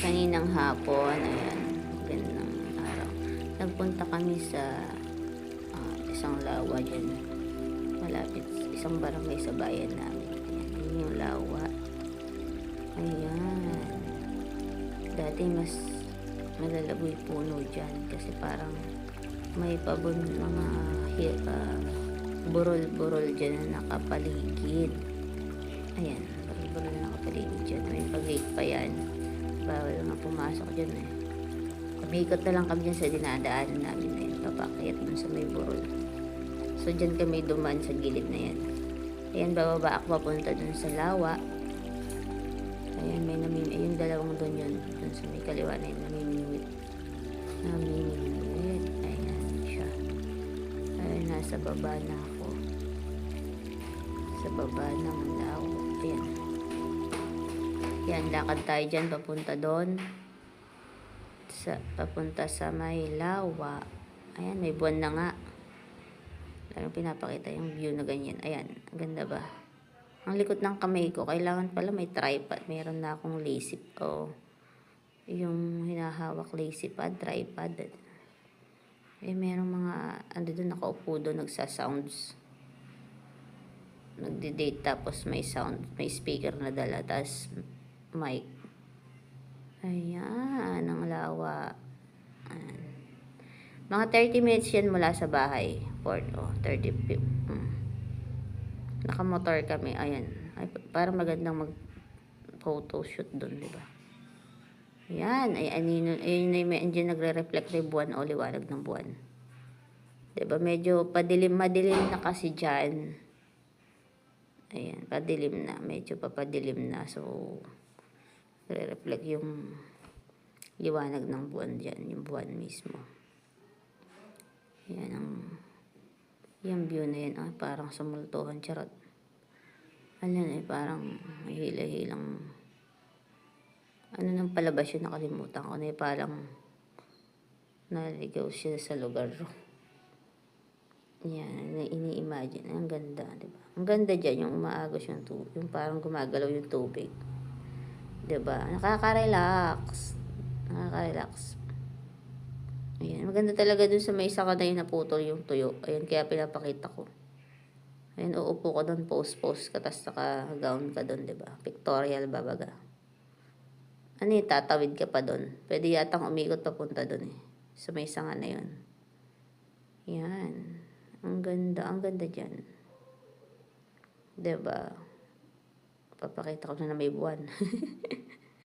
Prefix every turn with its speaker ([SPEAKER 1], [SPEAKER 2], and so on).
[SPEAKER 1] Kaninang hapon, ayan, magandang araw. Nagpunta kami sa isang lawa dyan, malapit isang barangay sa bayan namin. Ayan, yun yung lawa. Ayan. Dati mas malalaboy puno dyan kasi parang may pabon mga burol-burol dyan na nakapaligid. Ayan, burol-burol na nakapaligid dyan. May pag-gate pa yan. Bawal nga pumasok dyan eh. Kumikot na lang kami dyan sa dinadaanan namin na yun. Papakayat dun sa may burol. So dyan kami dumaan sa gilid na yan. Ayan, bababa ako papunta dun sa lawa. Ayan, may yung dalawang dun yun. Dun sa may kaliwa na yun. Namimingwit. Ayan siya. Ayan, nasa baba na ako. Sa baba ng lawa. Ayan. Yan, lakad tayo dyan papunta doon. Papunta sa may lawa. Ayan, may buwan na nga. Parang pinapakita yung view na ganyan. Ayan, ang ganda ba? Ang likot ng kamay ko, kailangan pala may tripod. Meron na akong lacy yung hinahawak lacy pad, tripod. Eh, merong mga, doon nakaupo doon, nagsa-sounds. Nagdi-date, tapos may sound, may speaker na dala, tapos mic. Ayan, ang lawa. Ayan. Mga 30 minutes yan mula sa bahay. 30 nakamotor kami. Ayan. Ay, parang magandang mag-photoshoot doon, di ba? Ayan. Ayun, nagre-reflect yung buwan o liwanag ng buwan. Di ba? Medyo madilim na kasi dyan. Ayan, padilim na. Medyo papadilim na. So, re-reflect yung liwanag ng buwan dyan. Yung buwan mismo. Ayan yung view na yan. Parang sa multuhan. Charot. Ayan parang may hila-hilang nang palabas yun, nakalimutan ko na parang naligaw siya sa lugar. Yan, ini-imagine. Ang ganda, diba? Ang ganda dyan, yung umaagos yung tubig. Yung parang gumagalaw yung tubig. Diba? Nakaka-relax. Ayan, maganda talaga dun sa may isa ka na yung naputol yung tuyo. Ayan, kaya pinapakita ko. Ayan, uupo ka dun, pose ka, tas naka-gown ka dun, diba? Pictorial babaga. Tatawid ka pa dun. Pwede yatang umikot papunta dun eh. Sa may sanga na yun. Yan. Ang ganda dyan. Diba? Papakita ko na may buwan.